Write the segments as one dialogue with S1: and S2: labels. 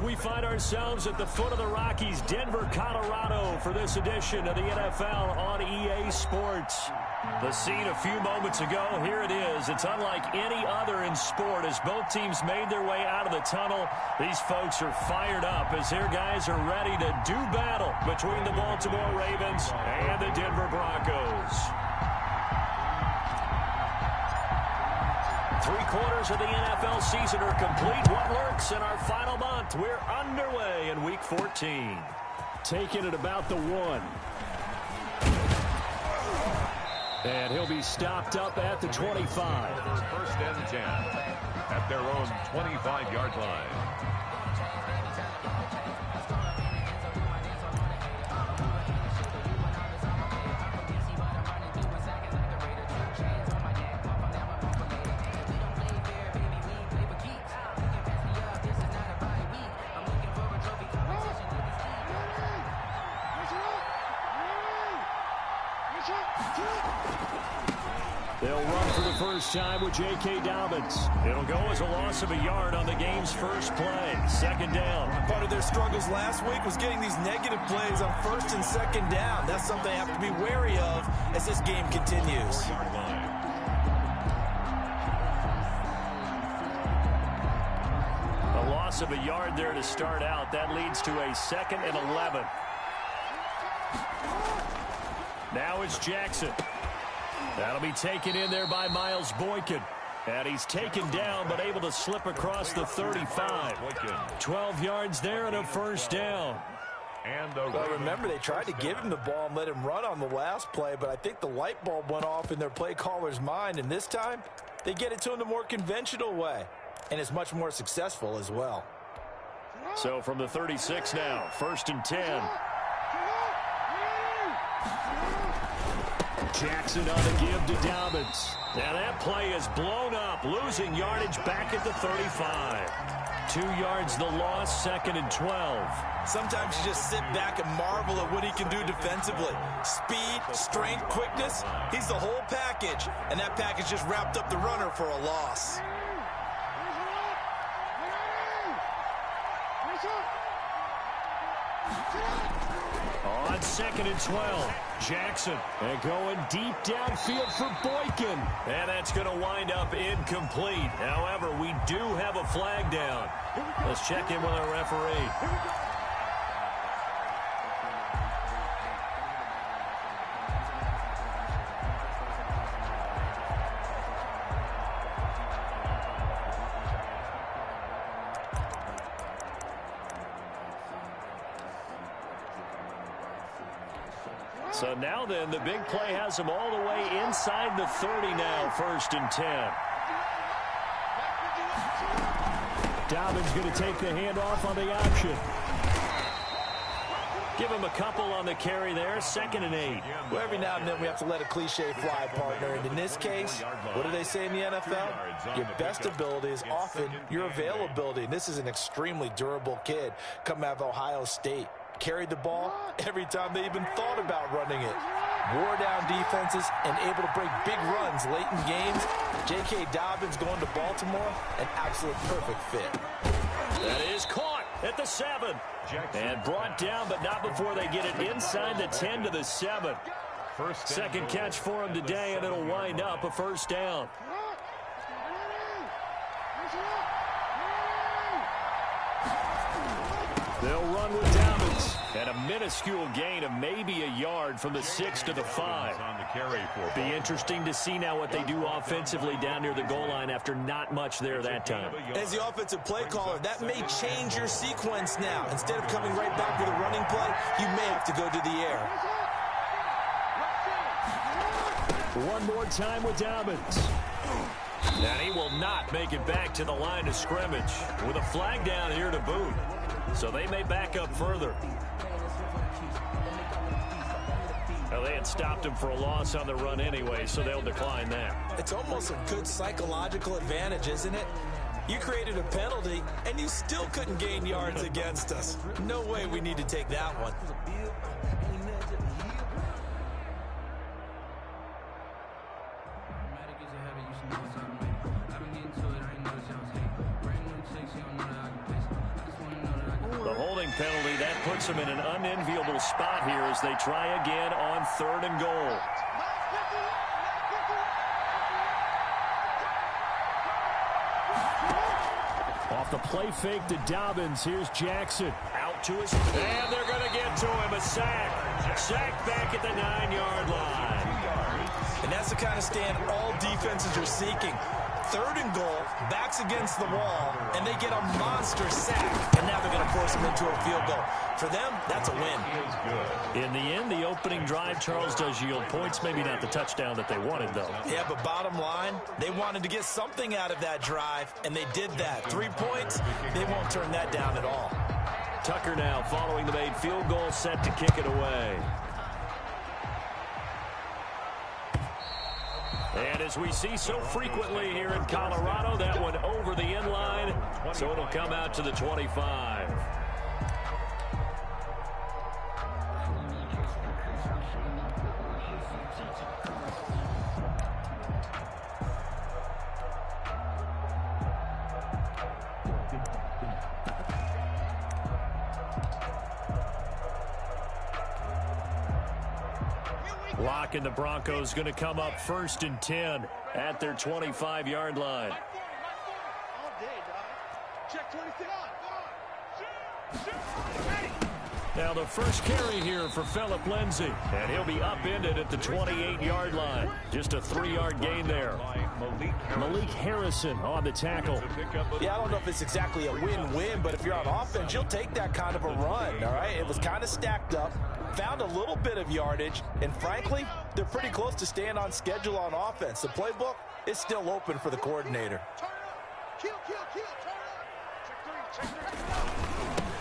S1: We find ourselves at the foot of the Rockies, Denver, Colorado, for this edition of the NFL on EA Sports. The scene a few moments ago, here it is. It's unlike any other in sport as both teams made their way out of the tunnel. These folks are fired up as their guys are ready to do battle between the Baltimore Ravens and the Denver Broncos. 3/4 of the NFL season are complete. What lurks in our final month? We're underway in Week 14. Taking it about the 1. And he'll be stopped up at the 25.
S2: First and 10 at their own 25-yard line.
S1: They'll run for the first time with J.K. Dobbins. It'll go as a loss of a yard on the game's first play. Second down.
S3: Part of their struggles last week was getting these negative plays on first and second down. That's something they have to be wary of as this game continues.
S1: A loss of a yard there to start out. That leads to a 2nd and 11. Now it's Jackson. That'll be taken in there by Miles Boykin. And he's taken down but able to slip across the 35. 12 yards there and a first down.
S3: Well, remember, they tried to give him the ball and let him run on the last play, but I think the light bulb went off in their play caller's mind, and this time they get it to him the more conventional way, and it's much more successful as well.
S1: So from the 36 now, 1st and 10. Jackson on the give to Dobbins. Now that play is blown up, losing yardage back at the 35. 2 yards the loss, 2nd and 12.
S3: Sometimes you just sit back and marvel at what he can do defensively. Speed, strength, quickness, he's the whole package. And that package just wrapped up the runner for a loss.
S1: On 2nd and 12, Jackson. And going deep downfield for Boykin. And that's going to wind up incomplete. However, we do have a flag down. Let's check in with our referee. So now then, the big play has him all the way inside the 30 now, 1st and 10. Dobbins going to take the handoff on the option. Give him a couple on the carry there, 2nd and 8.
S3: Well, every now and then we have to let a cliche fly, partner. And in this case, what do they say in the NFL? Your best ability is often your availability. And this is an extremely durable kid coming out of Ohio State. Carried the ball every time they even thought about running it. Wore down defenses and able to break big runs late in games. J.K. Dobbins going to Baltimore, an absolute perfect fit.
S1: That is caught at the 7. And brought down, but not before they get it inside the 10 to the 7. Second catch for him today, and it'll wind up a first down. They'll run with Dobbins. And a minuscule gain of maybe a yard from the 6 to the 5. Be interesting to see now what they do offensively down near the goal line after not much there that time.
S3: As the offensive play caller, that may change your sequence now. Instead of coming right back with a running play, you may have to go to the air.
S1: One more time with Dobbins. And he will not make it back to the line of scrimmage with a flag down here to boot. So they may back up further. Well, they had stopped him for a loss on the run anyway, so they'll decline that.
S3: It's almost a good psychological advantage, isn't it? You created a penalty, and you still couldn't gain yards against us. No way we need to take that one.
S1: penalty. That puts them in an unenviable spot here as they try again on 3rd and goal. Off the play fake to Dobbins. Here's Jackson. Out to his... And they're going to get to him. A sack. Sack back at the 9-yard line.
S3: And that's the kind of stand all defenses are seeking. 3rd and goal, backs against the wall, and they get a monster sack. And now they're going to force them into a field goal. For them, that's a win.
S1: In the end, the opening drive, Charles, does yield points. Maybe not the touchdown that they wanted, though.
S3: Yeah, but bottom line, they wanted to get something out of that drive, and they did that. 3 points, they won't turn that down at all.
S1: Tucker now following the made field goal, set to kick it away. And as we see so frequently here in Colorado, that one over the end line, so it'll come out to the 25. Block, and the Broncos going to come up 1st and 10 at their 25-yard line. Now the first carry here for Phillip Lindsay, and he'll be upended at the 28-yard line. Just a 3-yard gain there. Malik Harrison on the tackle.
S3: Yeah, I don't know if it's exactly a win-win, but if you're on offense, you'll take that kind of a run, all right? It was kind of stacked up, found a little bit of yardage, and frankly, they're pretty close to staying on schedule on offense. The playbook is still open for the coordinator.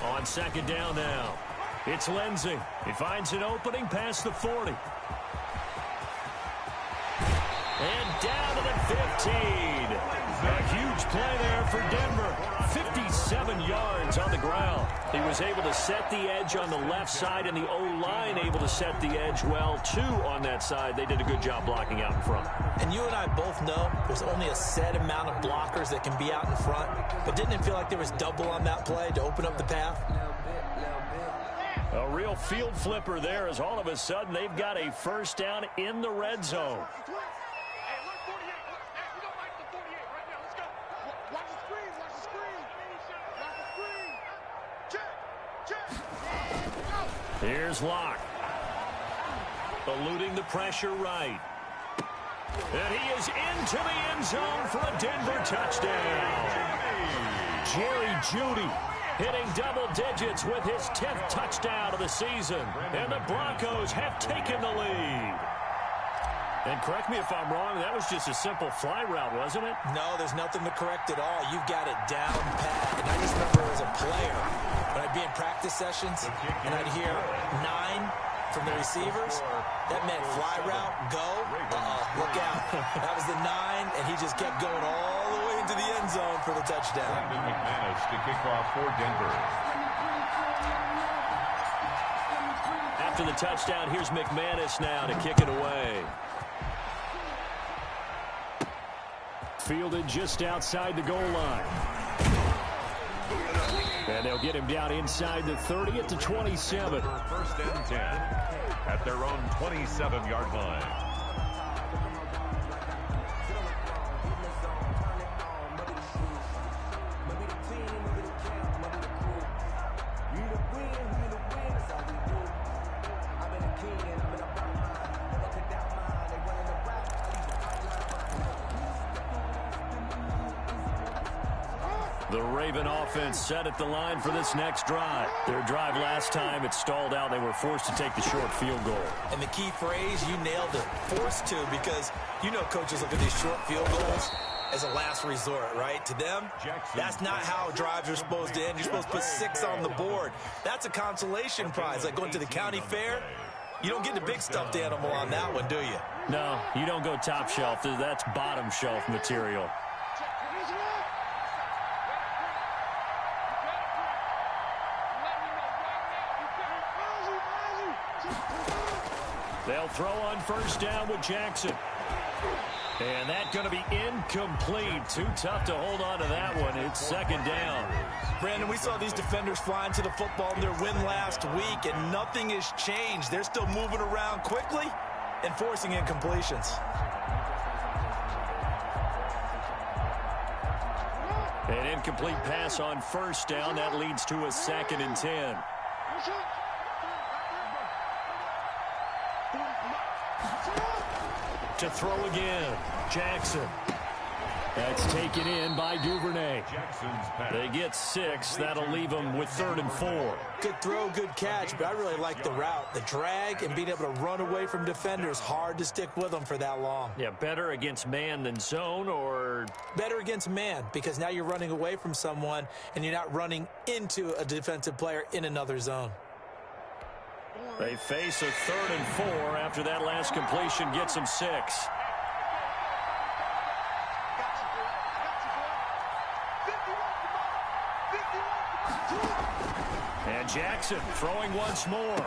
S1: On 2nd down now, it's Lindsay. He finds an opening past the 40. And down to the 15. A huge play there for Denver. 57 yards on the ground. He was able to set the edge on the left side, and the O-line able to set the edge well, too, on that side. They did a good job blocking out in front.
S3: And you and I both know there's only a set amount of blockers that can be out in front. But didn't it feel like there was double on that play to open up the path?
S1: A real field flipper there, as all of a sudden they've got a 1st down in the red zone. Here's Locke. Eluding the pressure right. And he is into the end zone for a Denver touchdown. Jerry Jeudy hitting double digits with his 10th touchdown of the season. And the Broncos have taken the lead. And correct me if I'm wrong, that was just a simple fly route, wasn't it?
S3: No, there's nothing to correct at all. You've got it down pat. And I just remember as a player, when I'd be in practice sessions and I'd hear 9 from the receivers, that meant fly route, go, look out. That was the 9, and he just kept going all the way into the end zone for the touchdown.
S2: McManus to kick off for Denver.
S1: After the touchdown, here's McManus now to kick it away. Fielded just outside the goal line. And they'll get him down inside the 30 at the 27.
S2: 1st and 10 at their own 27-yard line.
S1: The Raven offense set at the line for this next drive. Their drive last time, it stalled out. They were forced to take the short field goal.
S3: And the key phrase, you nailed it, forced to, because you know coaches look at these short field goals as a last resort, right? To them, that's not how drives are supposed to end. You're supposed to put 6 on the board. That's a consolation prize, like going to the county fair. You don't get the big stuffed animal on that one, do you?
S1: No, you don't go top shelf. That's bottom shelf material. They'll throw on 1st down with Jackson. And that's going to be incomplete. Too tough to hold on to that one. It's second down.
S3: Brandon, we saw these defenders flying to the football in their win last week, and nothing has changed. They're still moving around quickly and forcing incompletions.
S1: An incomplete pass on first down. That leads to a 2nd and 10. To throw again, Jackson. That's taken in by Duvernay. They get 6. That'll leave them with 3rd and 4.
S3: Good throw, good catch, but I really like the route. The drag and being able to run away from defenders, hard to stick with them for that long.
S1: Yeah, better against man than zone, or?
S3: Better against man, because now you're running away from someone and you're not running into a defensive player in another zone.
S1: They face a 3rd and 4 after that last completion gets them 6. And Jackson throwing once more.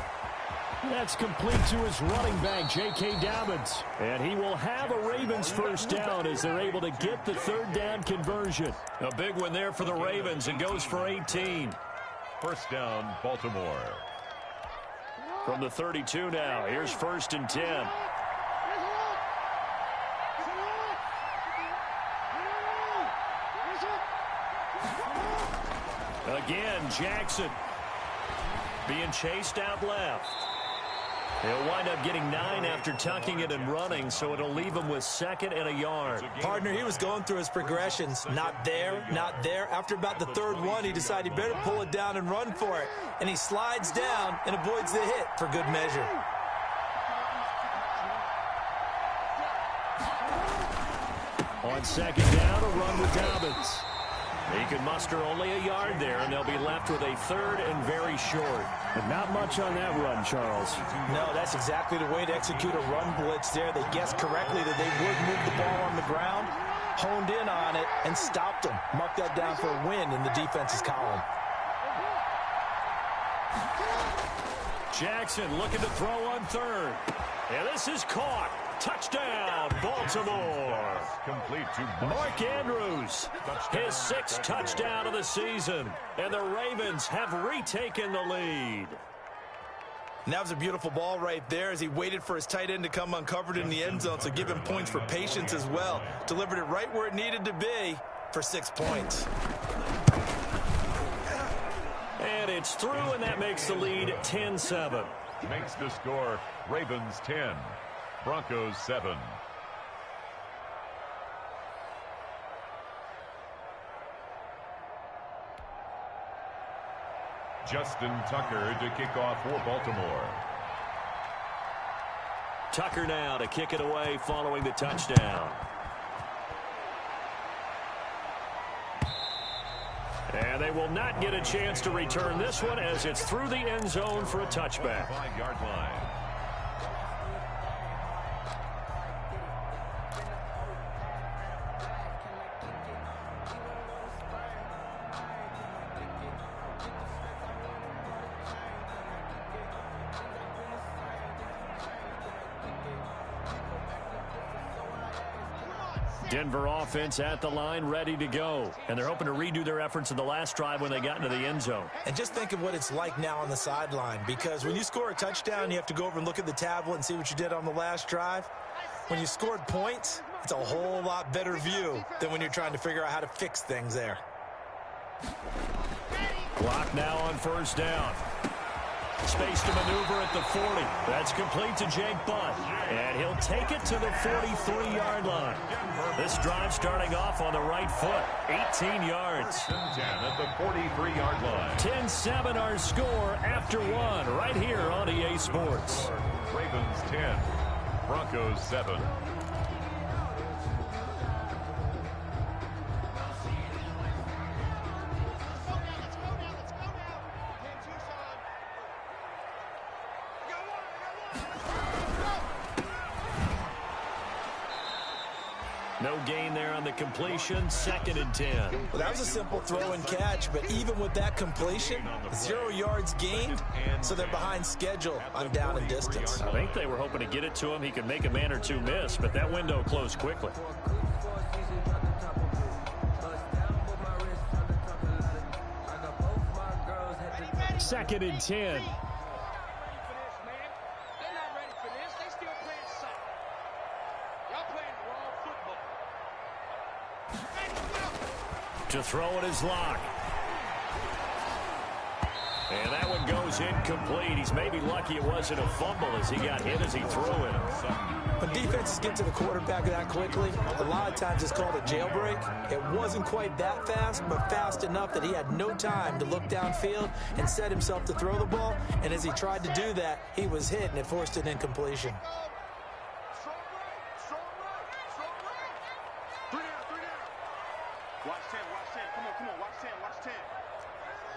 S1: That's complete to his running back, J.K. Dobbins. And he will have a Ravens first down as they're able to get the 3rd down conversion. A big one there for the Ravens. It goes for 18.
S2: First down, Baltimore.
S1: From the 32 now, here's 1st and 10. Again, Jackson being chased out left. He'll wind up getting 9 after tucking it and running, so it'll leave him with 2nd and a yard.
S3: Partner, he was going through his progressions. Not there, not there. After about the 3rd one, he decided he better pull it down and run for it. And he slides down and avoids the hit for good measure.
S1: On 2nd down, a run with Dobbins. He can muster only a yard there, and they'll be left with a 3rd and very short. But not much on that run, Charles.
S3: No, that's exactly the way to execute a run blitz there. They guessed correctly that they would move the ball on the ground, honed in on it, and stopped them. Mark that down for a win in the defense's column.
S1: Jackson looking to throw on 3rd. And this is caught. Touchdown, Baltimore.
S2: Complete to
S1: Mark Andrews, his 6th touchdown of the season. And the Ravens have retaken the lead.
S3: And that was a beautiful ball right there as he waited for his tight end to come uncovered in the end zone, so give him points for patience as well. Delivered it right where it needed to be for 6 points.
S1: And it's through, and that makes the lead 10-7.
S2: Makes the score Ravens 10, Broncos 7. Justin Tucker to kick off for Baltimore.
S1: Tucker now to kick it away following the touchdown. And they will not get a chance to return this one as it's through the end zone for a touchback.
S2: 5-yard line.
S1: Denver offense at the line, ready to go. And they're hoping to redo their efforts in the last drive when they got into the end zone.
S3: And just think of what it's like now on the sideline, because when you score a touchdown, you have to go over and look at the tablet and see what you did on the last drive. When you scored points, it's a whole lot better view than when you're trying to figure out how to fix things there.
S1: Clock now on first down. Space to maneuver at the 40. That's complete to Jake Butt. And he'll take it to the 43-yard line. This drive starting off on the right foot. 18 yards.
S2: 10 at the 43-yard line.
S1: 10-7 our score after one right here on EA Sports.
S2: Ravens 10, Broncos 7.
S1: No gain there on the completion. 2nd and 10.
S3: Well, that was a simple throw and catch, but even with that completion, 0 yards gained, so they're behind schedule on down and distance.
S1: I think they were hoping to get it to him. He could make a man or two miss, but that window closed quickly. 2nd and 10. To throw it is Locke. And that one goes incomplete. He's maybe lucky it wasn't a fumble as he got hit as he threw it.
S3: When defenses get to the quarterback that quickly, a lot of times it's called a jailbreak. It wasn't quite that fast, but fast enough that he had no time to look downfield and set himself to throw the ball. And as he tried to do that, he was hit, and it forced an incompletion.
S4: Watch 10, watch 10. Come on, watch 10, watch 10.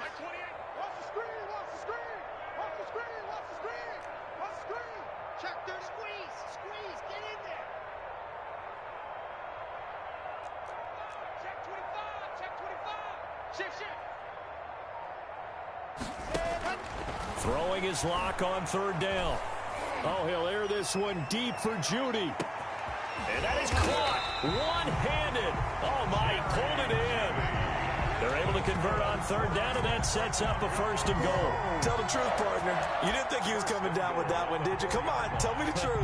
S4: Like 28. Watch the screen, watch the screen. Watch the screen, watch the screen. Watch the screen. Check their squeeze. Squeeze, get in there. Check 25, check 25. Shift, shift.
S1: Throwing his Lock on 3rd down. Oh, he'll air this one deep for Judy. And that is caught one-handed. Oh, my, he pulled it in. They're able to convert on 3rd down, and that sets up a 1st and goal.
S3: Tell the truth, partner. You didn't think he was coming down with that one, did you? Come on, tell me the truth.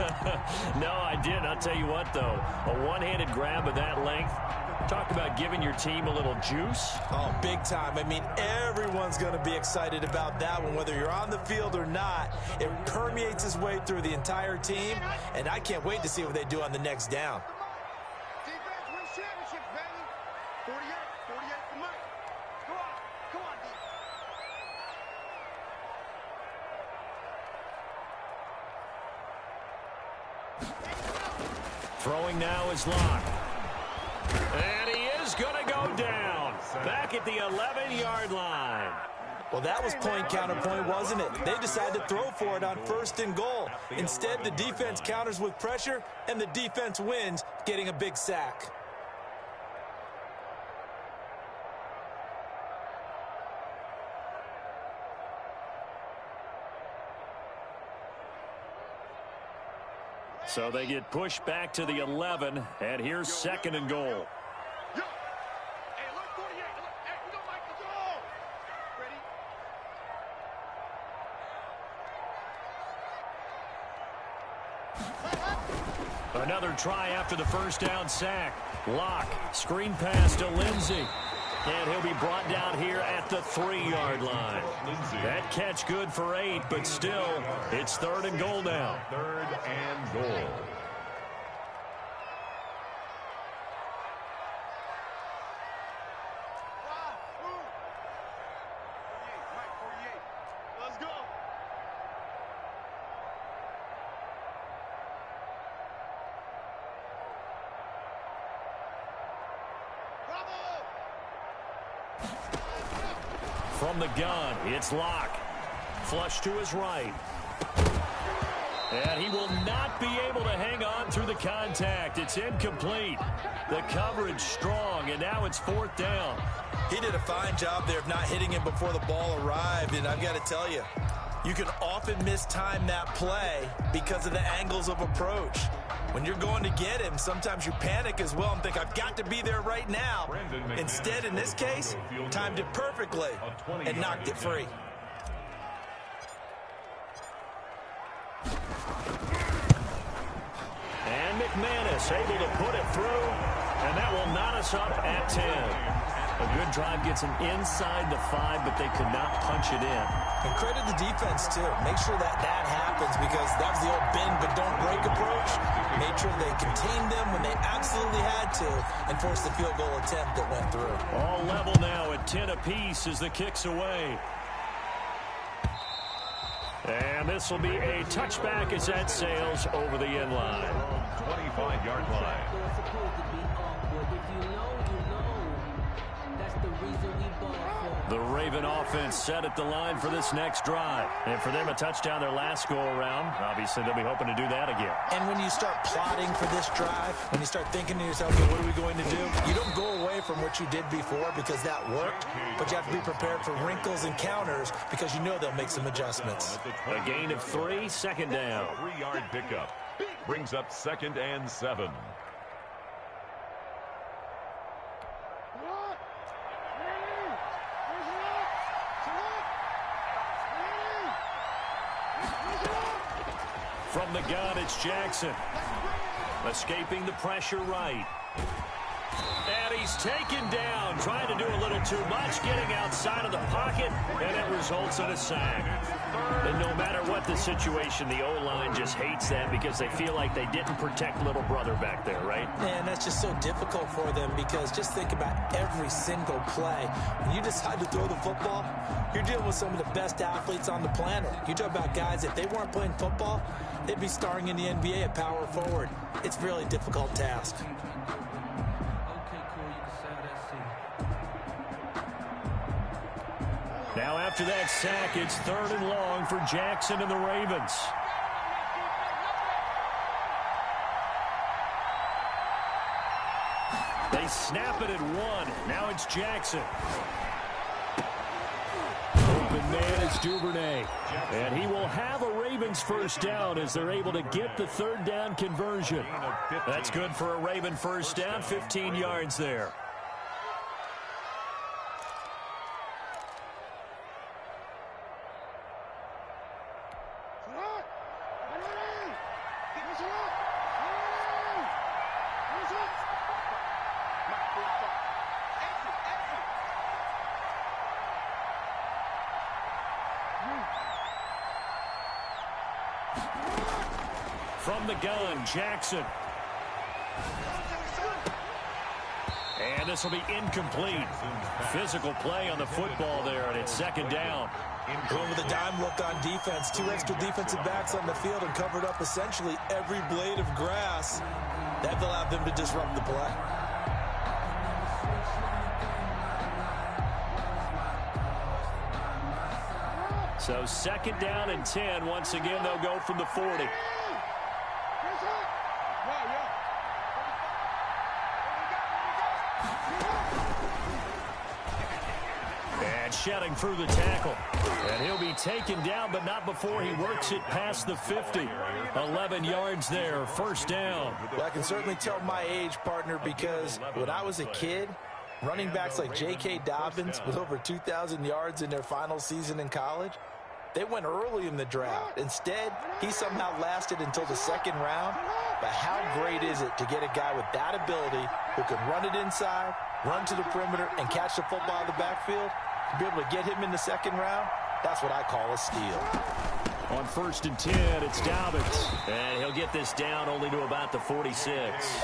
S1: No, I didn't. I'll tell you what, though. A one-handed grab of that length. Talk about giving your team a little juice.
S3: Oh, big time. I mean, everyone's going to be excited about that one, whether you're on the field or not. It permeates its way through the entire team, and I can't wait to see what they do on the next down.
S4: Defense wins championships, baby. 48 for Mike. Come on, D.
S1: Throwing now is Locke. And he is going to go down. Back at the 11-yard line.
S3: Well, that was point counterpoint, wasn't it? They decided to throw for it on 1st and goal. Instead, the defense counters with pressure, and the defense wins, getting a big sack.
S1: So they get pushed back to the 11, and here's 2nd and goal.
S4: Yo. Hey, look, 48. Look, hey, we don't like the goal. Ready?
S1: Another try after the 1st down sack. Locke, screen pass to Lindsey. And he'll be brought down here at the 3-yard line. That catch good for 8, but still, it's 3rd and goal now.
S2: 3rd and goal.
S4: Mike, 48. Let's go.
S1: From the gun, it's Locke. Flush to his right. And he will not be able to hang on through the contact. It's incomplete. The coverage strong, and now it's 4th down.
S3: He did a fine job there of not hitting him before the ball arrived, and I've got to tell you, you can often mistime that play because of the angles of approach. When you're going to get him, sometimes you panic as well and think, I've got to be there right now. Instead, in this case, timed it perfectly and knocked it free.
S1: And McManus able to put it through, and that will knot us up at 10. A good drive gets them inside the 5, but they could not punch it in.
S3: And credit the defense, too. Make sure that happens, because that was the old bend but don't break approach. Made sure they contained them when they absolutely had to and forced the field goal attempt that went through.
S1: All level now at 10 apiece as the kick's away. And this will be a touchback as that sails over the end line.
S2: 25-yard line.
S1: The Raven offense set at the line for this next drive. And for them, a touchdown their last go-around. Obviously, they'll be hoping to do that again.
S3: And when you start plotting for this drive, when you start thinking to yourself, okay, what are we going to do? You don't go away from what you did before because that worked, but you have to be prepared for wrinkles and counters because you know they'll make some adjustments.
S1: A gain of 3, second down.
S2: 3-yard pickup. Brings up 2nd and 7.
S1: From the gun, it's Jackson. Escaping the pressure right. And he's taken down, trying to do a little too much, getting outside of the pocket, and it results in a sack. And no matter what the situation, the O-line just hates that because they feel like they didn't protect little brother back there, right?
S3: And that's just so difficult for them because just think about every single play. When you decide to throw the football, you're dealing with some of the best athletes on the planet. You talk about guys, if they weren't playing football, they'd be starring in the NBA at power forward. It's a really difficult task.
S1: Now after that sack, it's 3rd and long for Jackson and the Ravens. They snap it at 1. Now it's Jackson. Open man is Duvernay. And he will have a Ravens first down as they're able to get the 3rd down conversion. That's good for a Raven first down, 15 yards there. From the gun, Jackson. And this will be incomplete. Physical play on the football there, and it's 2nd down.
S3: Going with a dime look on defense. 2 extra defensive backs on the field and covered up essentially every blade of grass. That will allow them to disrupt the play.
S1: So 2nd down and 10. Once again, they'll go from the 40. And shedding through the tackle. And he'll be taken down, but not before he works it past the 50. 11 yards there, first down.
S3: Well, I can certainly tell my age, partner, because when I was a kid, running backs like J.K. Dobbins with over 2,000 yards in their final season in college, they went early in the draft. Instead, he somehow lasted until the 2nd round. But how great is it to get a guy with that ability who can run it inside, run to the perimeter, and catch the football in the backfield? To be able to get him in the 2nd round, that's what I call a steal.
S1: On 1st and 10, it's Dobbins. And he'll get this down only to about the 46.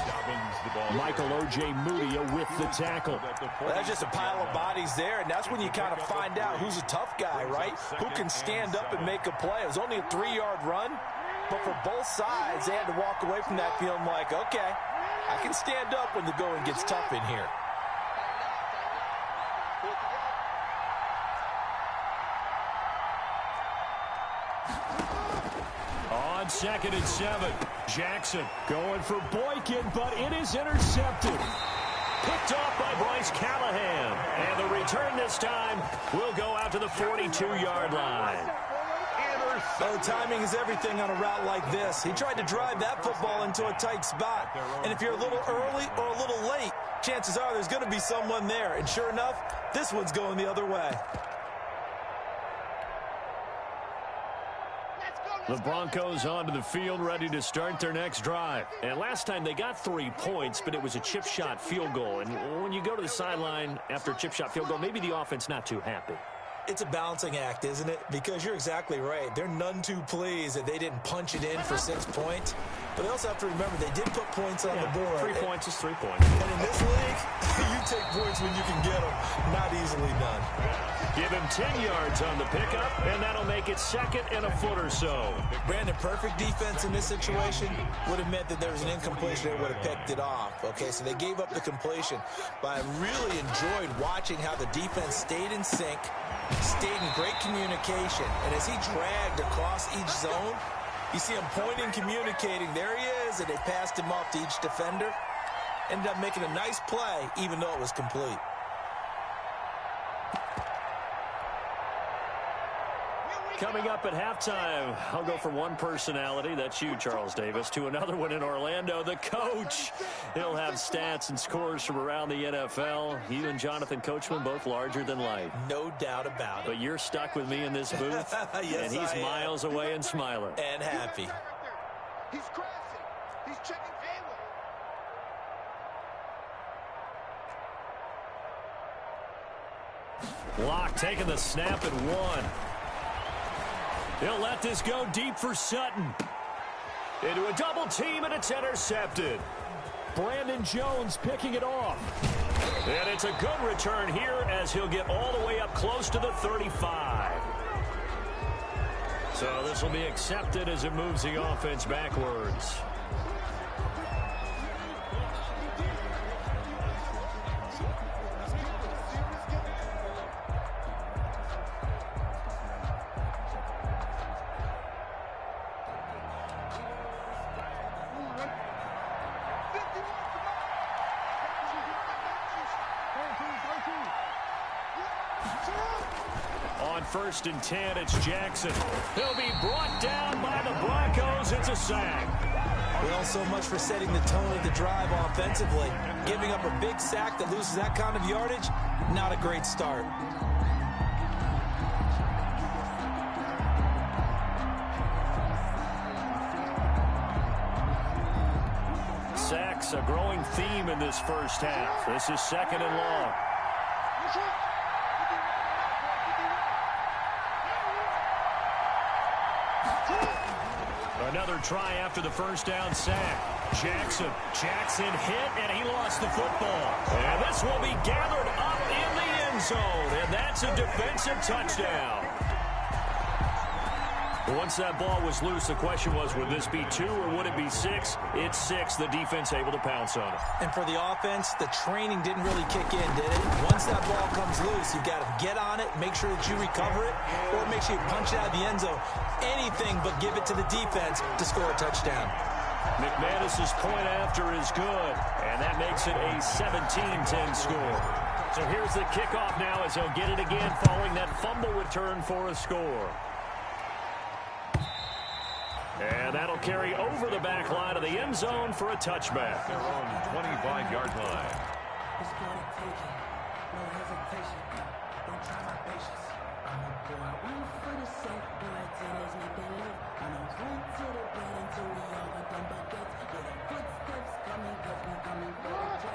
S1: Michael O.J. Mudia with the tackle.
S3: Well, that's just a pile of bodies there, and that's when you kind of find out who's a tough guy, right? Who can stand up and make a play. It was only a 3-yard run, but for both sides, they had to walk away from that feeling like, okay, I can stand up when the going gets tough in here.
S1: On 2nd and 7, Jackson going for Boykin, but it is intercepted. Picked off by Bryce Callahan. And the return this time will go out to the 42-yard line.
S3: Oh, timing is everything on a route like this. He tried to drive that football into a tight spot. And if you're a little early or a little late, chances are there's going to be someone there. And sure enough, this one's going the other way.
S1: The Broncos onto the field, ready to start their next drive. And last time they got 3 points, but it was a chip shot field goal. And when you go to the sideline after a chip shot field goal, maybe the offense not too happy.
S3: It's a balancing act, isn't it? Because you're exactly right. They're none too pleased that they didn't punch it in for 6 points. But they also have to remember they did put points on the board.
S1: 3 points is 3 points.
S3: And in this league, you take points when you can get them. Not easily done.
S1: Give him 10 yards on the pickup, and that'll make it 2nd and a foot or so.
S3: Brandon, perfect defense in this situation would have meant that there was an incompletion. They would have picked it off. Okay, so they gave up the completion. But I really enjoyed watching how the defense stayed in sync, stayed in great communication. And as he dragged across each zone, you see him pointing, communicating. There he is, and they passed him off to each defender. Ended up making a nice play, even though it was complete.
S1: Coming up at halftime, I'll go from one personality, that's you, Charles Davis, to another one in Orlando, the coach. He'll have stats and scores from around the NFL. You and Jonathan Coachman, both larger than life.
S3: No doubt about it.
S1: But you're stuck with me in this booth,
S3: yes,
S1: and he's miles away and smiling.
S3: And happy.
S4: He's crossing. He's checking angle.
S1: Locke taking the snap at 1. He'll let this go deep for Sutton. Into a double team, and it's intercepted. Brandon Jones picking it off. And it's a good return here as he'll get all the way up close to the 35. So this will be accepted as it moves the offense backwards. On 1st and 10, it's Jackson. He'll be brought down by the Broncos. It's a sack.
S3: Well, so much for setting the tone of the drive offensively. Giving up a big sack that loses that kind of yardage, not a great start.
S1: Sacks, a growing theme in this first half. This is 2nd and long. Another try after the first down sack. Jackson hit, and he lost the football. And this will be gathered up in the end zone, and that's a defensive touchdown. Once that ball was loose, the question was, would this be 2 or would it be 6? It's 6. The defense able to pounce on it.
S3: And for the offense, the training didn't really kick in, did it? Once that ball comes loose, you've got to get on it, make sure that you recover it, or make sure you punch it out of the end zone. Anything but give it to the defense to score a touchdown.
S1: McManus's point after is good, and that makes it a 17-10 score. So here's the kickoff now as he'll get it again following that fumble return for a score. And that'll carry over the back line of the end zone for a touchback.
S2: Their own 25-yard line.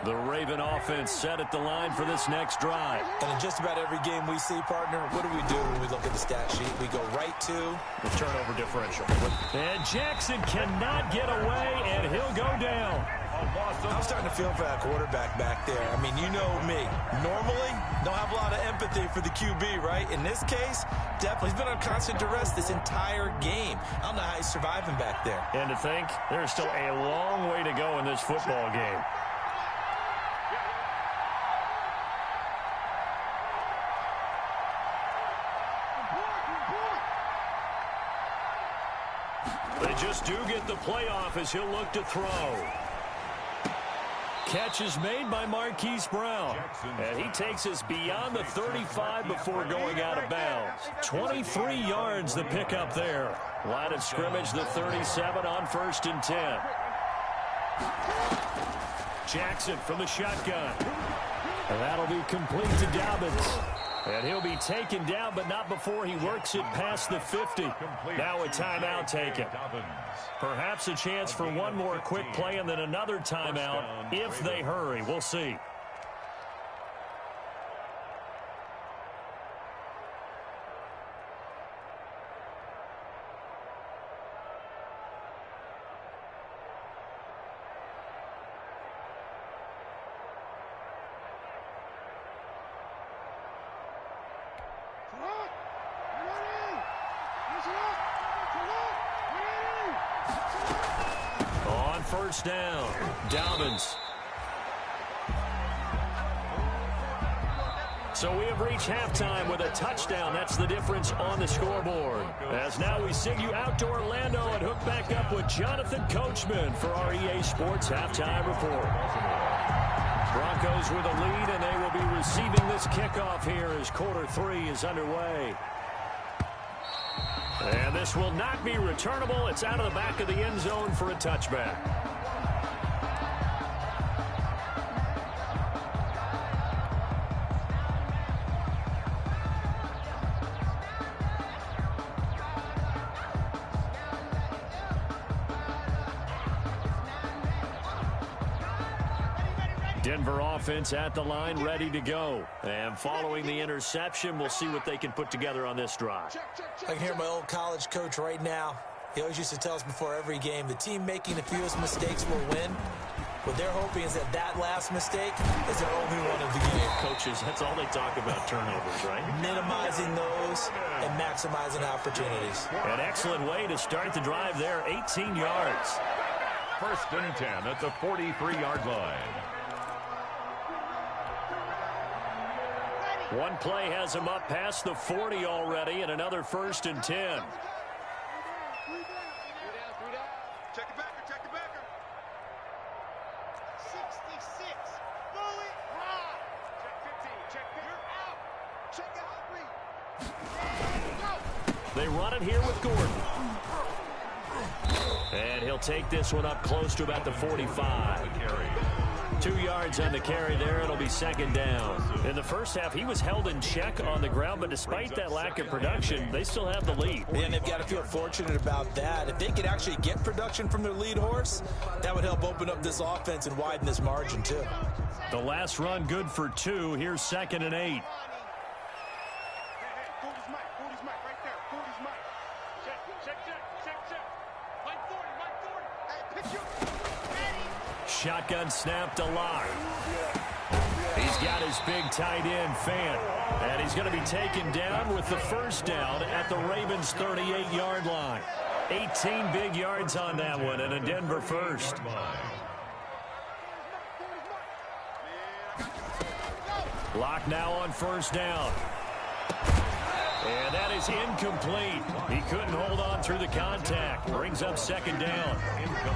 S1: The Raven offense set at the line for this next drive.
S3: And in just about every game we see, partner, what do we do when we look at the stat sheet? We go right to
S1: the turnover differential. And Jackson cannot get away, and he'll go down.
S3: I'm starting to feel for that quarterback back there. I mean, you know me. Normally, don't have a lot of empathy for the QB, right? In this case, definitely. He's been on constant duress this entire game. I don't know how he's surviving back there.
S1: And to think, there's still a long way to go in this football game. They just do get the playoff as he'll look to throw. Catch is made by Marquise Brown. And he takes us beyond the 35 before going out of bounds. 23 yards the pickup there. Line of scrimmage, the 37 on 1st and 10. Jackson from the shotgun. And that'll be complete to Dobbins. And he'll be taken down, but not before he works it past the 50. Now a timeout taken. Perhaps a chance for one more quick play and then another timeout if they hurry. We'll see. first down. Dobbins. So we have reached halftime with a touchdown. That's the difference on the scoreboard. As now we send you out to Orlando and hook back up with Jonathan Coachman for our EA Sports Halftime Report. Broncos with a lead, and they will be receiving this kickoff here as quarter 3 is underway. And this will not be returnable. It's out of the back of the end zone for a touchback. Denver offense at the line, ready to go. And following the interception, we'll see what they can put together on this drive.
S3: I can hear my old college coach right now. He always used to tell us before every game, the team making the fewest mistakes will win. What they're hoping is that last mistake is their only one of the game.
S1: Coaches, that's all they talk about, turnovers, right?
S3: Minimizing those and maximizing opportunities.
S1: An excellent way to start the drive there, 18 yards.
S2: 1st and 10 at the 43-yard line.
S1: One play has him up past the 40 already, and another 1st and 10.
S4: Check the backer, check the backer. 66. Bullet ride. Check 15, check 10. You're out. Check out.
S1: They run it here with Gordon. And he'll take this one up close to about the 45. 2 yards on the carry there. It'll be 2nd down. In the first half, he was held in check on the ground, but despite that lack of production, they still have the lead.
S3: And they've got to feel fortunate about that. If they could actually get production from their lead horse, that would help open up this offense and widen this margin, too.
S1: The last run good for 2. Here's 2nd and 8.
S4: Forty's Mike right there. 40's Mike. Check. Mike 40. Hey, pitch you.
S1: Shotgun snap to Locke. He's got his big tight end, Fant. And he's going to be taken down with the 1st down at the Ravens' 38-yard line. 18 big yards on that one, and a Denver first. Locke now on 1st down. And that is incomplete. He couldn't hold on through the contact. Brings up 2nd down.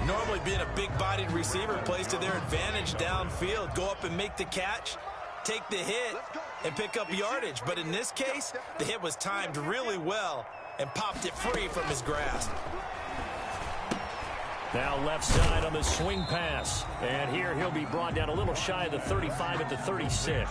S3: Normally being a big-bodied receiver plays to their advantage downfield. Go up and make the catch, take the hit, and pick up yardage. But in this case, the hit was timed really well and popped it free from his grasp.
S1: Now left side on the swing pass. And here he'll be brought down a little shy of the 35 at the 36.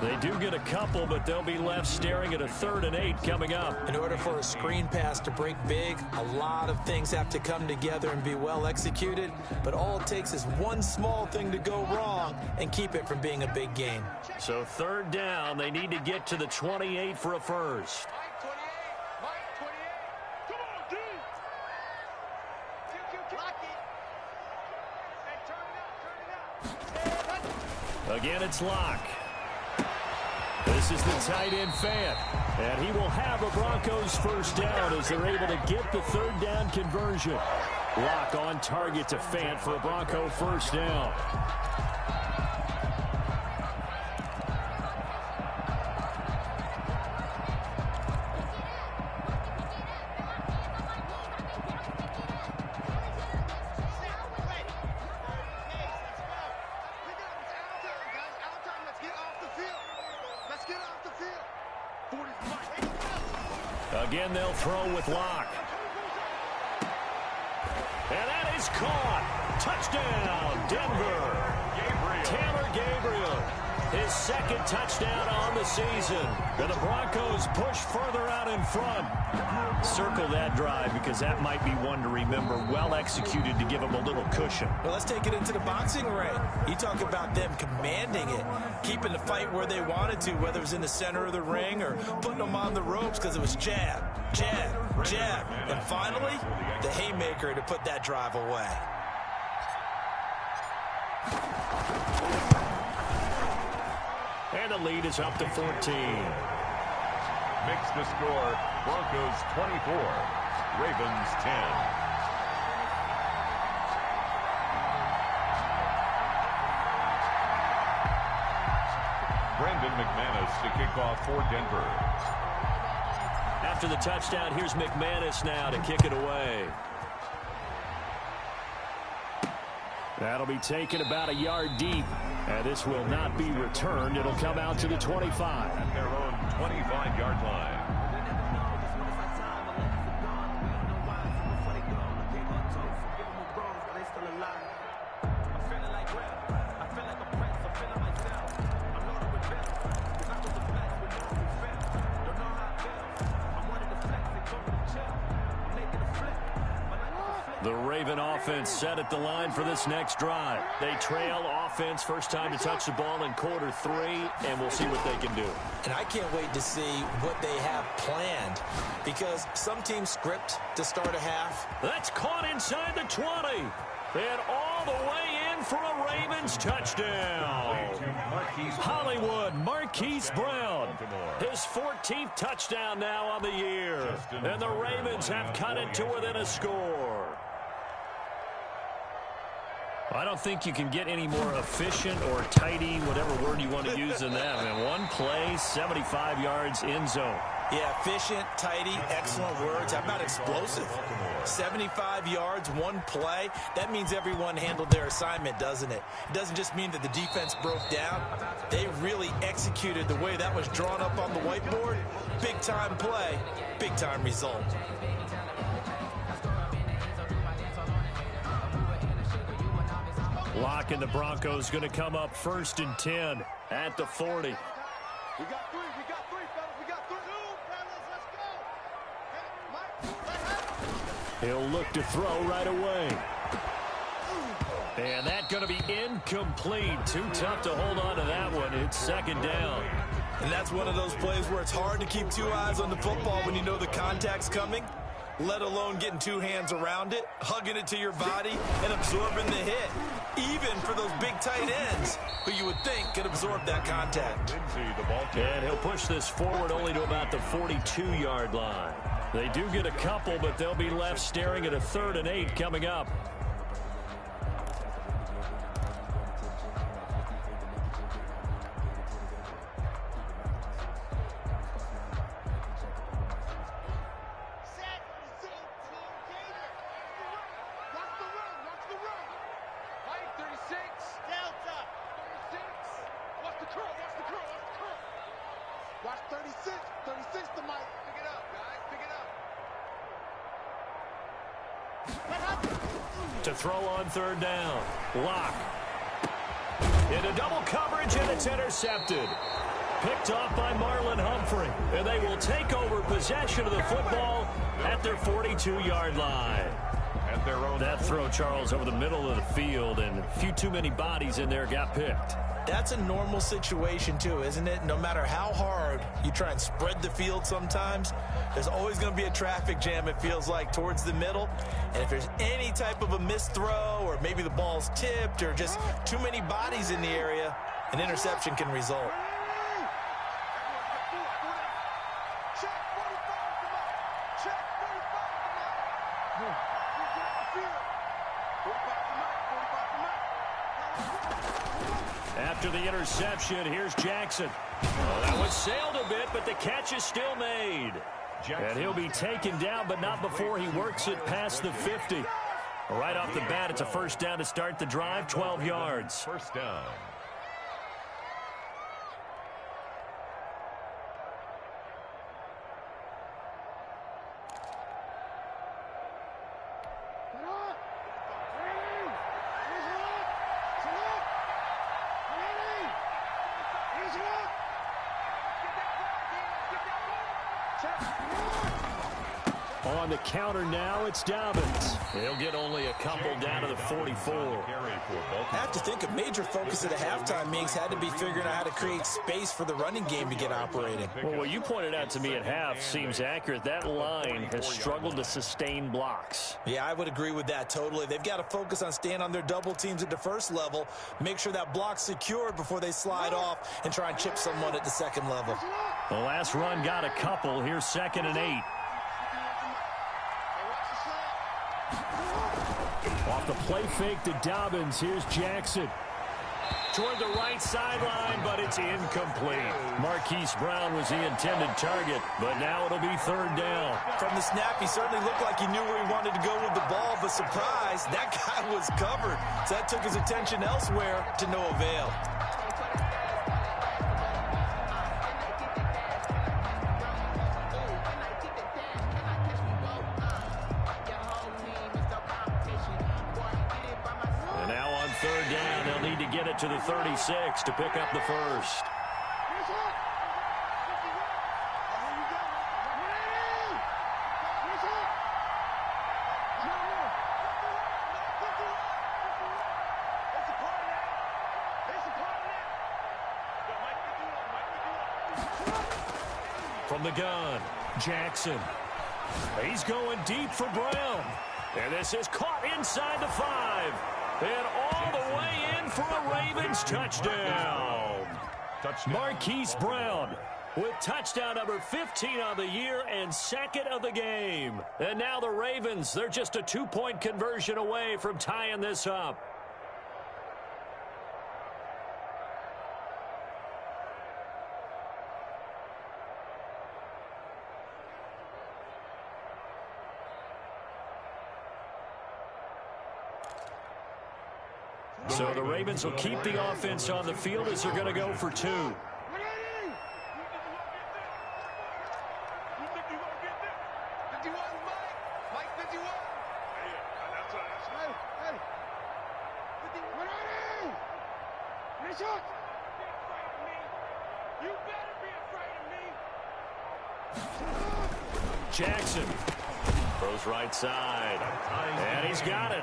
S1: They do get a couple, but they'll be left staring at a 3rd and 8 coming up.
S3: In order for a screen pass to break big, a lot of things have to come together and be well executed. But all it takes is one small thing to go wrong and keep it from being a big gain.
S1: So 3rd down, they need to get to the 28 for a first. Again, it's Locke. This is the tight end, Fant. And he will have a Broncos 1st down as they're able to get the 3rd down conversion. Locke on target to Fant for a Bronco 1st down. Again, they'll throw with Locke. And that is caught. Touchdown, Denver. Taylor Gabriel, his 2nd touchdown on the season. And the Broncos push further out in front. Circle that drive because that might be one to remember. Well executed to give them a little cushion.
S3: Well, let's take it into the boxing ring. You talk about them commanding it, keeping the fight where they wanted to, whether it was in the center of the ring or putting them on the ropes because it was jab, jab, jab. And finally, the haymaker to put that drive away.
S1: And the lead is up to 14.
S2: Makes the score Broncos 24, Ravens 10. McManus to kick off for Denver.
S1: After the touchdown, here's McManus now to kick it away. That'll be taken about a yard deep. And this will not be returned. It'll come out to the 25.
S2: At their own 25-yard line.
S1: The Raven offense set at the line for this next drive. They trail offense, first time to touch the ball in quarter 3, and we'll see what they can do.
S3: And I can't wait to see what they have planned, because some teams script to start a half.
S1: That's caught inside the 20. And all the way in for a Ravens touchdown. Hollywood Marquise Brown. His 14th touchdown now on the year. And the Ravens have cut it to within a score. I don't think you can get any more efficient or tidy, whatever word you want to use in that. I mean, one play, 75 yards in zone.
S3: Yeah, efficient, tidy, excellent words. How about explosive? 75 yards, one play. That means everyone handled their assignment, doesn't it? It doesn't just mean that the defense broke down. They really executed the way that was drawn up on the whiteboard. Big-time play, big-time result.
S1: Lock and the Broncos going to come up 1st and 10 at the 40.
S4: We got three, fellas. We got three. Let's go.
S1: He'll look to throw right away. And that's going to be incomplete. Too tough to hold on to that one. It's 2nd down.
S3: And that's one of those plays where it's hard to keep two eyes on the football when you know the contact's coming, let alone getting two hands around it, hugging it to your body, and absorbing the hit. Even for those big tight ends who you would think could absorb that contact.
S1: And he'll push this forward only to about the 42-yard line. They do get a couple, but they'll be left staring at a 3rd and 8 coming up.
S4: Watch 36. 36 the mic. Pick it up, guys. Pick it up.
S1: To throw on 3rd down. Lock. Into double coverage, and it's intercepted. Picked off by Marlon Humphrey. And they will take over possession of the football at their 42-yard line. That throw, Charles, over the middle of the field, and a few too many bodies in there got picked.
S3: That's a normal situation, too, isn't it? No matter how hard you try and spread the field sometimes, there's always going to be a traffic jam, it feels like, towards the middle. And if there's any type of a missed throw, or maybe the ball's tipped, or just too many bodies in the area, an interception can result.
S1: After the interception, here's Jackson. Well, that one sailed a bit, but the catch is still made. And he'll be taken down, but not before he works it past the 50. Right off the bat, it's a 1st down to start the drive, 12 yards.
S2: 1st down.
S1: On the counter now, it's Dobbins. He'll get only a couple down to the 44.
S3: I have to think a major focus of the halftime meetings had to be figuring out how to create space for the running game to get operating.
S1: Well, what you pointed out to me at half seems accurate. That line has struggled to sustain blocks.
S3: Yeah, I would agree with that totally. They've got to focus on staying on their double teams at the 1st level, make sure that block's secured before they slide off and try and chip someone at the 2nd level.
S1: The last run got a couple. Here's 2nd and 8. Off the play fake to Dobbins. Here's Jackson. Toward the right sideline, but it's incomplete. Marquise Brown was the intended target, but now it'll be third down.
S3: From the snap, he certainly looked like he knew where he wanted to go with the ball, but surprise, that guy was covered. So that took his attention elsewhere to no avail.
S1: Third down, they'll need to get it to the 36 to pick up the first. From the gun, Jackson. He's going deep for Brown. And this is caught inside the 5. And all the way in for a Ravens touchdown. Marquise Brown with touchdown number 15 on the year and second of the game. And now the Ravens, they're just a 2-point conversion away from tying this up. So the Ravens will keep the offense on the field as they're going to go for 2. Jackson throws right side, and he's got it.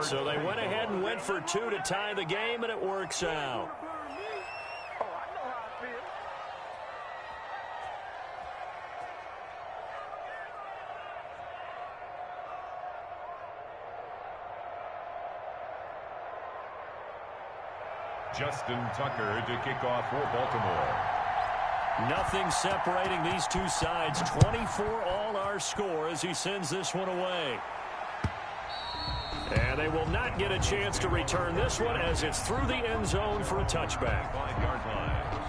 S1: So they went ahead and went for 2 to tie the game, and it works out.
S2: Justin Tucker to kick off for Baltimore.
S1: Nothing separating these two sides. 24 all our score as he sends this one away. And they will not get a chance to return this one as it's through the end zone for a touchback.
S2: 5-yard line.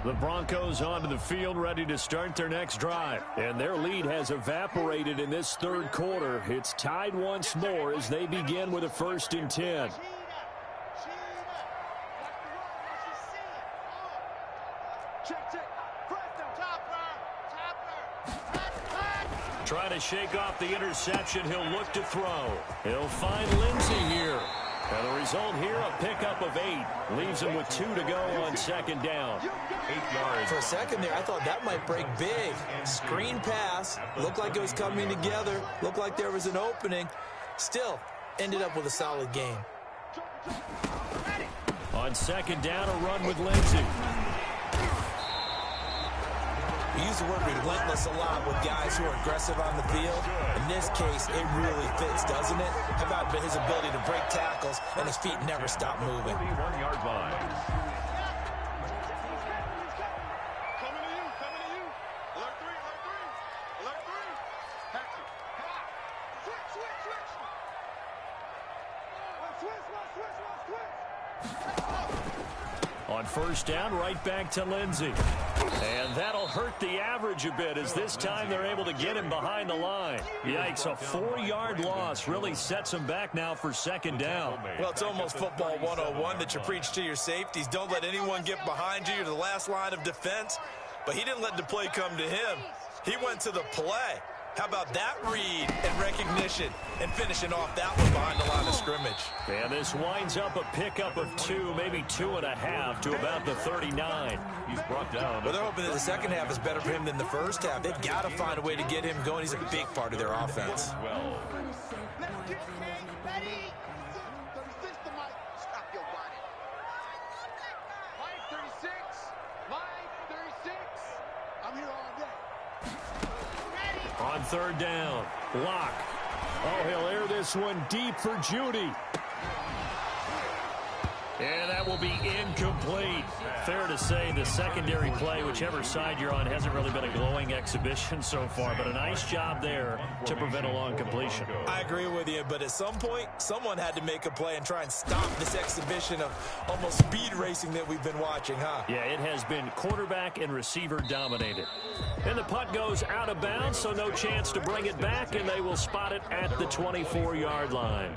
S1: The Broncos onto the field ready to start their next drive. And their lead has evaporated in this third quarter. It's tied once more as they begin with a 1st and 10. Trying to shake off the interception. He'll look to throw. He'll find Lindsey here. And the result here, a pickup of 8. Leaves him with 2 to go on 2nd down.
S2: 8 yards.
S3: For a second there, I thought that might break big. Screen pass. Looked like it was coming together. Looked like there was an opening. Still, ended up with a solid game.
S1: On 2nd down, a run with Lindsey.
S3: We use the word relentless a lot with guys who are aggressive on the field. In this case, it really fits, doesn't it? How about his ability to break tackles and his feet never stop moving?
S2: 41-yard line.
S4: Coming to you, coming to you. Alert 3, alert 3. Alert 3. Patrick. Switch, switch, switch.
S1: On 1st down, right back to Lindsey. And that'll hurt the average a bit as this time they're able to get him behind the line. Yikes, a 4-yard loss really sets him back now for 2nd down.
S3: Well, it's almost football 101 that you preach to your safeties. Don't let anyone get behind you. You're the last line of defense. But he didn't let the play come to him. He went to the play. How about that read and recognition and finishing off that one behind the line of scrimmage?
S1: And this winds up a pickup of 2, maybe 2.5 to about the 39.
S2: He's brought down.
S3: Well, they're hoping that the second half is better for him than the first half. They've got to find a way to get him going. He's a big part of their offense.
S2: Well,
S4: Let's get ready. 36 to Mike. Stop your body. Mike 36. Mike 36. I'm here all day.
S1: On 3rd down, Locke. Oh, he'll air this this one deep for Judy. And that will be incomplete. Fair to say the secondary play, whichever side you're on, hasn't really been a glowing exhibition so far, but a nice job there to prevent a long completion.
S3: I agree with you, but at some point, someone had to make a play and try and stop this exhibition of almost speed racing that we've been watching, huh?
S1: Yeah, it has been quarterback and receiver dominated. And the punt goes out of bounds, so no chance to bring it back, and they will spot it at the 24-yard line.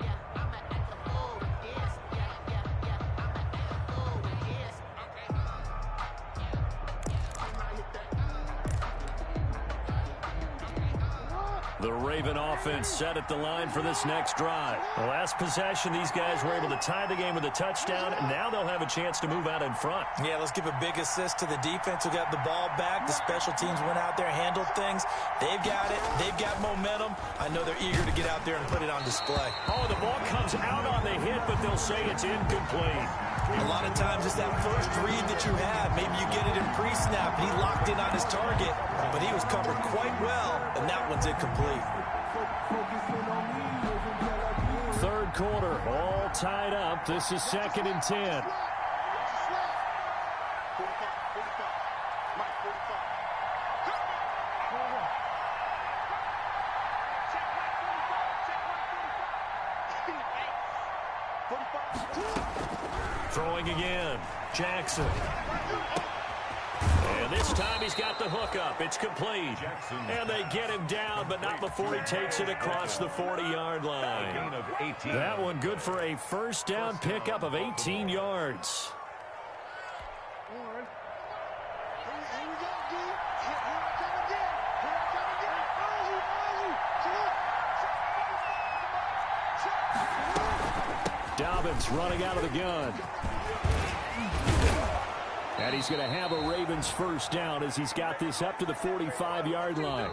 S1: The Raven offense set at the line for this next drive. The last possession, these guys were able to tie the game with a touchdown, and now they'll have a chance to move out in front.
S3: Yeah, let's give a big assist to the defense who got the ball back. The special teams went out there, handled things. They've got it. They've got momentum. I know they're eager to get out there and put it on display.
S1: Oh, the ball comes out on the hit, but they'll say it's incomplete.
S3: A lot of times it's that first read that you have. Maybe you get it in pre-snap. He locked in on his target, but he was covered quite well, and that one's incomplete.
S1: Third quarter, all tied up. This is 2nd and 10. Throwing again, Jackson. And this time he's got the hook up. It's complete. And they get him down, but not before he takes it across the 40-yard line. That one good for a first down pickup of 18 yards. Dobbins running out of the gun. And he's going to have a Ravens first down as he's got this up to the 45-yard line.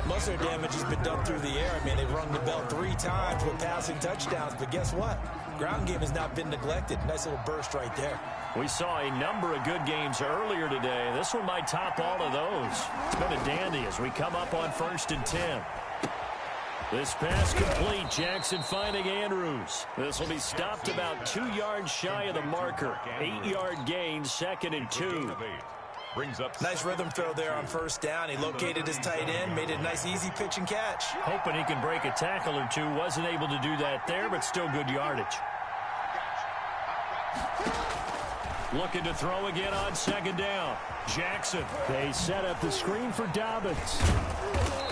S3: Most of their damage has been done through the air. I mean, they've rung the bell 3 times with passing touchdowns. But guess what? Ground game has not been neglected. Nice little burst right there.
S1: We saw a number of good games earlier today. This one might top all of those. It's been a dandy as we come up on 1st and 10. This pass complete. Jackson finding Andrews. This will be stopped about 2 yards shy of the marker. 8-yard gain, 2nd and 2.
S3: Nice rhythm throw there on first down. He located his tight end, made it a nice easy pitch and catch.
S1: Hoping he can break a tackle or two. Wasn't able to do that there, but still good yardage. Looking to throw again on 2nd down. Jackson. They set up the screen for Dobbins.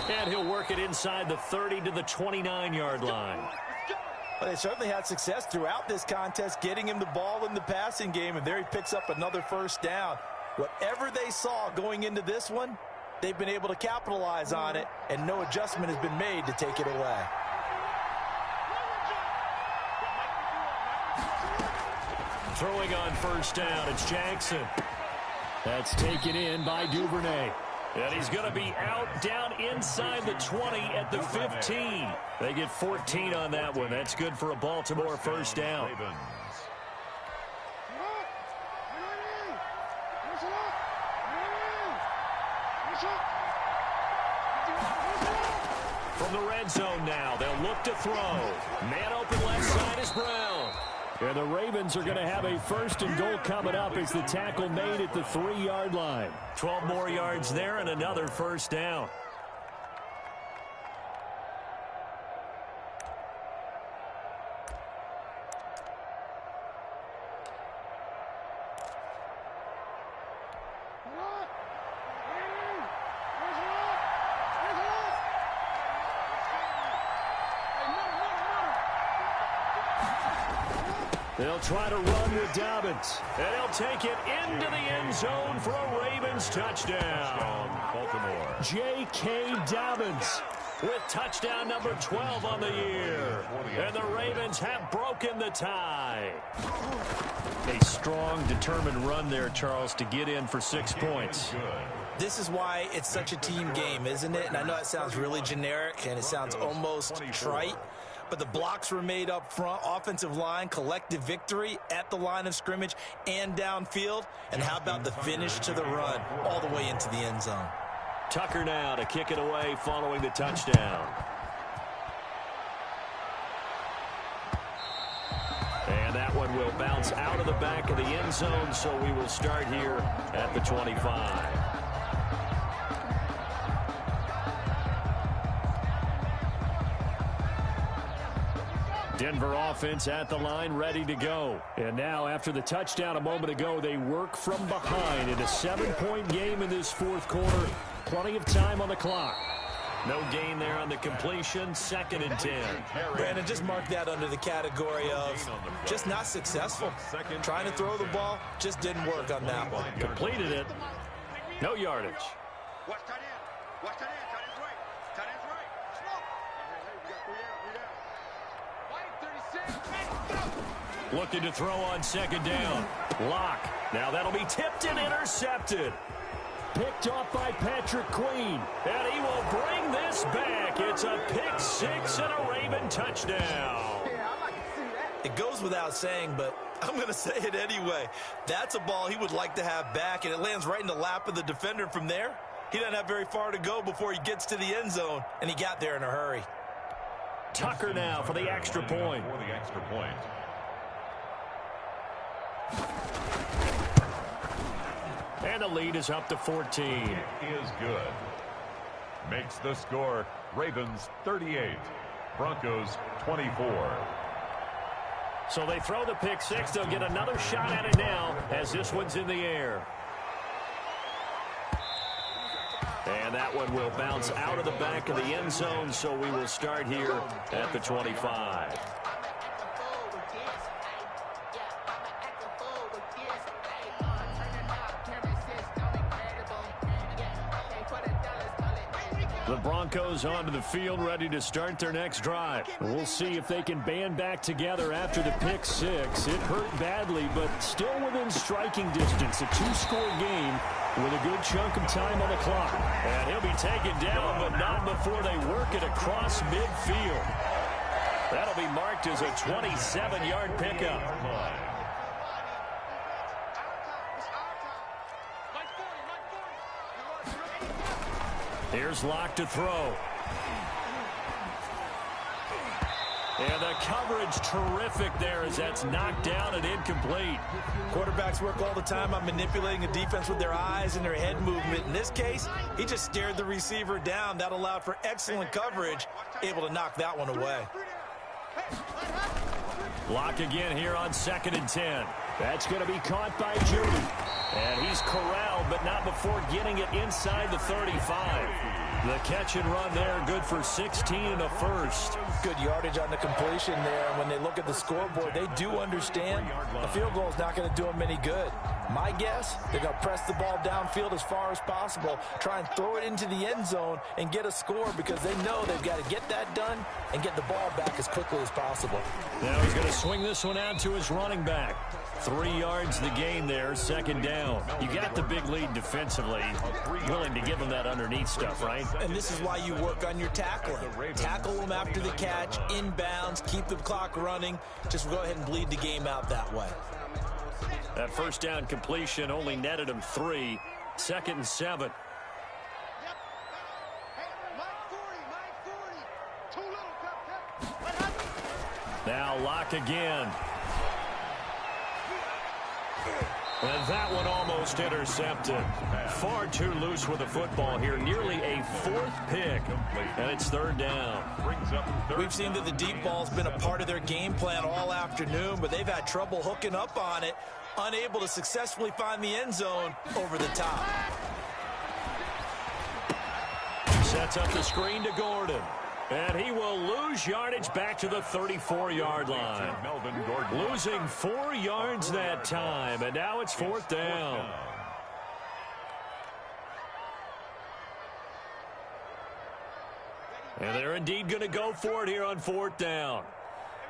S1: And he'll work it inside the 30 to the 29-yard line.
S3: Well, they certainly had success throughout this contest, getting him the ball in the passing game, and there he picks up another first down. Whatever they saw going into this one, they've been able to capitalize on it, and no adjustment has been made to take it away.
S1: Throwing on first down, it's Jackson. That's taken in by Duvernay. And he's going to be out down inside the 20 at the 15. They get 14 on that one. That's good for a Baltimore first down. From the red zone now, they'll look to throw. Man open left side is Brown. And the Ravens are going to have a 1st and goal coming up as the tackle made at the 3-yard line. 12 more yards there and another first down. They'll try to run with Dobbins. And he'll take it into the end zone for a Ravens touchdown.
S2: Baltimore.
S1: J.K. Dobbins with touchdown number 12 on the year. And the Ravens have broken the tie. A strong, determined run there, Charles, to get in for 6 points.
S3: This is why it's such a team game, isn't it? And I know that sounds really generic, and it sounds almost trite. But the blocks were made up front, offensive line, collective victory at the line of scrimmage and downfield. And how about the finish to the run all the way into the end zone?
S1: Tucker now to kick it away following the touchdown. one will bounce out of the back of the end zone, so we will start here at the 25. Denver offense at the line, ready to go. And now, after the touchdown a moment ago, they work from behind in a 7-point game in this fourth quarter. Plenty of time on the clock. No gain there on the completion. 2nd and 10.
S3: Brandon, just mark that under the category of just not successful. Trying to throw the ball, just didn't work on that one.
S1: Completed it. No yardage.
S4: Watch tight end. Watch tight end. Tight end's right. Tight end's right.
S1: Looking to throw on 2nd down. Lock. Now that'll be tipped and intercepted. Picked off by Patrick Queen. And he will bring this back. It's a pick 6 and a Raven touchdown.
S3: It goes without saying, but I'm going to say it anyway. That's a ball he would like to have back, and it lands right in the lap of the defender from there. He doesn't have very far to go before he gets to the end zone, and he got there in a hurry.
S1: Tucker now for the extra point.
S2: For the extra point.
S1: And the lead is up to 14.
S2: It is good. Makes the score Ravens 38, Broncos 24.
S1: So they throw the pick 6. They'll get another shot at it now as this one's in the air. And that one will bounce out of the back of the end zone, so we will start here at the 25. The Broncos onto the field, ready to start their next drive. We'll see if they can band back together after the pick 6. It hurt badly, but still within striking distance. A 2-score game with a good chunk of time on the clock. And he'll be taken down, but not before they work it across midfield. That'll be marked as a 27-yard pickup. Here's Locke to throw. And the coverage terrific there as that's knocked down and incomplete.
S3: Quarterbacks work all the time on manipulating a defense with their eyes and their head movement. In this case, he just stared the receiver down. That allowed for excellent coverage, able to knock that one away.
S1: Locke again here on 2nd and 10. That's going to be caught by Judy. And he's corralled, but not before getting it inside the 35. The catch and run there, good for 16 and a first.
S3: Good yardage on the completion there. And when they look at the scoreboard, they do understand a field goal is not going to do them any good. My guess, they're going to press the ball downfield as far as possible, try and throw it into the end zone and get a score because they know they've got to get that done and get the ball back as quickly as possible.
S1: Now he's going to swing this one out to his running back. 3 yards the gain there, 2nd down. You got the big lead defensively. Willing to give them that underneath stuff, right?
S3: And this is why you work on your tackling. Tackle them after the catch, inbounds, keep the clock running. Just go ahead and bleed the game out that way.
S1: That 1st down completion only netted him 3. 2nd and 7. Now Locke again. And that one almost intercepted. Far too loose with the football here. Nearly a 4th pick. And it's 3rd down.
S3: We've seen that the deep ball's been a part of their game plan all afternoon, but they've had trouble hooking up on it. Unable to successfully find the end zone over the top.
S1: Sets up the screen to Gordon. And he will lose yardage back to the 34-yard line. Losing 4 yards that time, and now it's 4th down. And they're indeed going to go for it here on 4th down.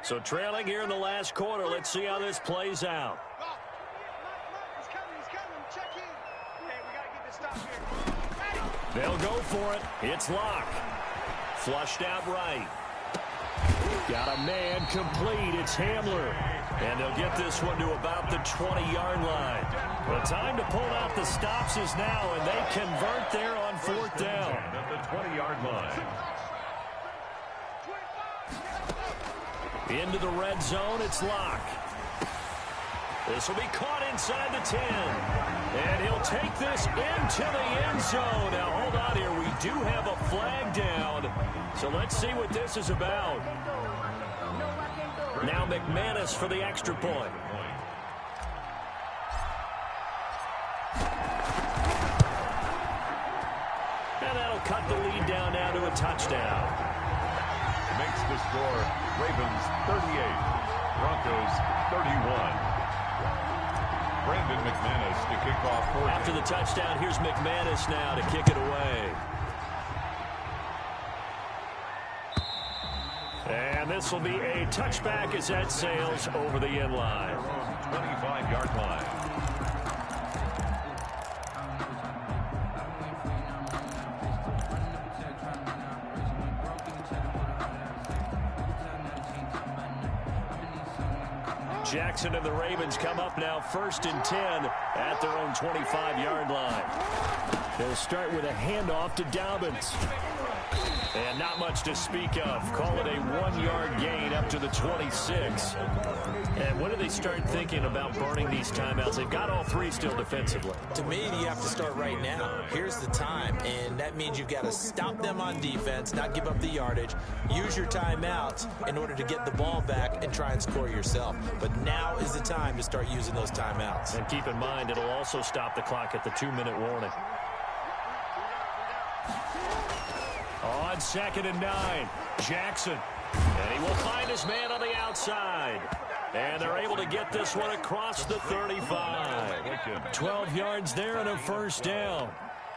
S1: So trailing here in the last quarter, let's see how this plays out. They'll go for it. It's Locke. Flushed out right. Got a man complete. It's Hamler. And they'll get this one to about the 20-yard line. The time to pull out the stops is now, and they convert there on 4th down.
S2: At the 20-yard line.
S1: Into the red zone, it's Locke. This will be caught inside the 10. And he'll take this into the end zone. Now, hold on here. We do have a flag down. So let's see what this is about. Now McManus for the extra point. And that'll cut the lead down now to a touchdown.
S2: Makes the score Ravens 38, Broncos 31. Brandon McManus to kick off.
S1: After the touchdown, here's McManus now to kick it away. And this will be a touchback as that sails over the end line.
S2: 25-yard line.
S1: Jackson and the Ravens come up now 1st and 10 at their own 25-yard line. They'll start with a handoff to Dobbins. And not much to speak of. Call it a 1-yard gain up to the 26. And when do they start thinking about burning these timeouts? They've got all 3 still defensively.
S3: To me, you have to start right now. Here's the time, and that means you've got to stop them on defense, not give up the yardage, use your timeouts in order to get the ball back and try and score yourself. But now is the time to start using those timeouts.
S1: And keep in mind, it'll also stop the clock at the 2-minute warning. On 2nd and 9, Jackson. And he will find his man on the outside. And they're able to get this one across the 35. 12 yards there and a 1st down.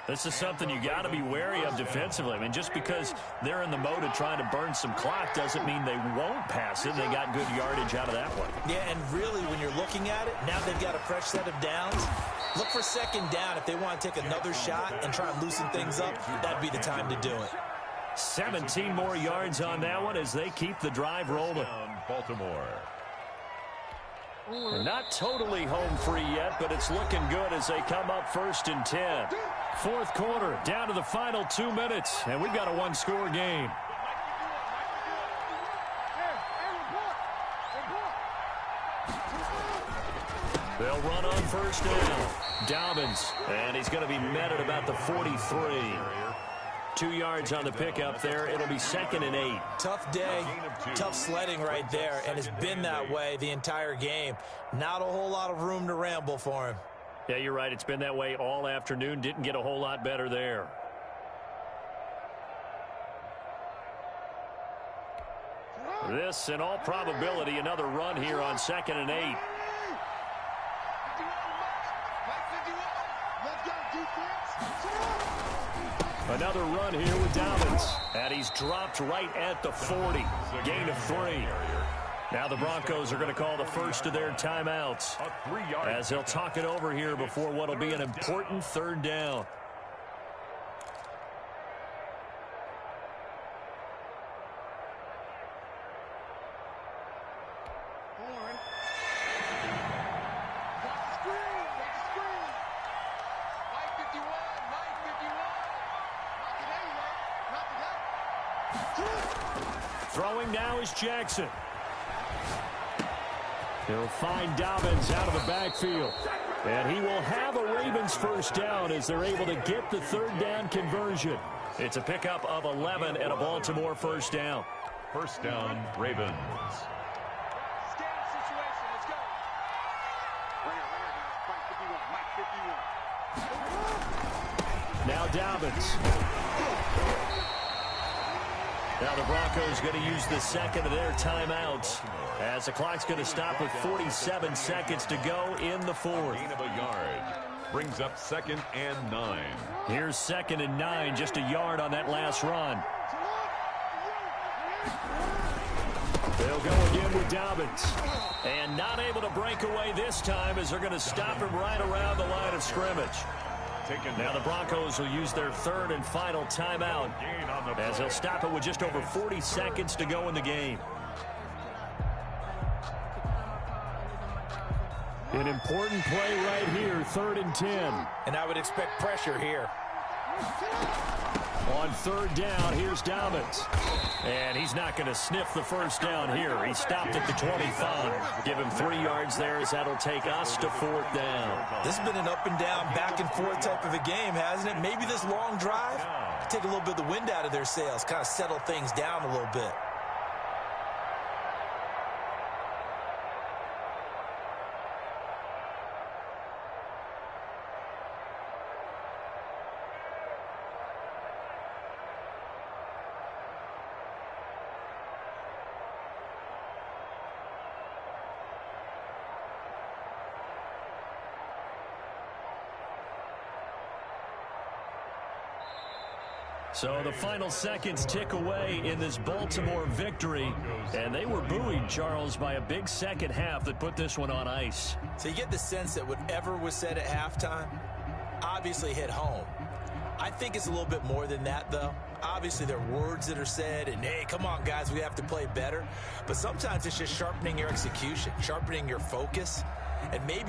S1: This is something you got to be wary of defensively. I mean, just because they're in the mode of trying to burn some clock doesn't mean they won't pass it. They got good yardage out of that one.
S3: Yeah, and really, when you're looking at it, now they've got a fresh set of downs. Look for 2nd down. If they want to take another shot and try and loosen things up, that'd be the time to do it.
S1: 17 more yards on that one as they keep the drive rolling.
S2: Baltimore.
S1: Not totally home free yet, but it's looking good as they come up 1st and 10. 4th quarter, down to the final 2 minutes, and we've got a 1-score game. They'll run on 1st down. Dobbins, and he's going to be met at about the 43. 2 yards on the pickup there. It'll be 2nd and 8.
S3: Tough day, tough sledding right there, and it's been that way the entire game. Not a whole lot of room to ramble for him.
S1: Yeah, you're right. It's been that way all afternoon. Didn't get a whole lot better there. This, in all probability, another run here on 2nd and 8. Another run here with Dobbins. And he's dropped right at the 40. Gain of 3. Now the Broncos are going to call the first of their timeouts as they'll talk it over here before what will be an important 3rd down. Throwing now is Jackson. He'll find Dobbins out of the backfield. And he will have a Ravens 1st down as they're able to get the 3rd down conversion. It's a pickup of 11 and a Baltimore 1st down.
S2: 1st down, Ravens.
S1: Now Dobbins. Now the Broncos going to use the 2nd of their timeouts as the clock's going to stop with 47 seconds to go in the 4th.
S2: Gain of a yard. Brings up 2nd and 9.
S1: Here's 2nd and 9, just a yard on that last run. They'll go again with Dobbins. And not able to break away this time as they're going to stop him right around the line of scrimmage. Now the Broncos will use their 3rd and final timeout as they'll stop it with just over 40 seconds to go in the game. An important play right here, 3rd and 10.
S3: And I would expect pressure here.
S1: On third down, here's Dobbins. And he's not going to sniff the first down here. He stopped at the 25. Give him 3 yards there as that'll take us to fourth down.
S3: This has been an up and down, back and forth type of a game, hasn't it? Maybe this long drive could take a little bit of the wind out of their sails, kind of settle things down a little bit.
S1: So the final seconds tick away in this Baltimore victory. And they were buoyed, Charles, by a big second half that put this one on ice.
S3: So you get the sense that whatever was said at halftime obviously hit home. I think it's a little bit more than that, though. Obviously, there are words that are said, and, hey, come on, guys, we have to play better. But sometimes it's just sharpening your execution, sharpening your focus, and maybe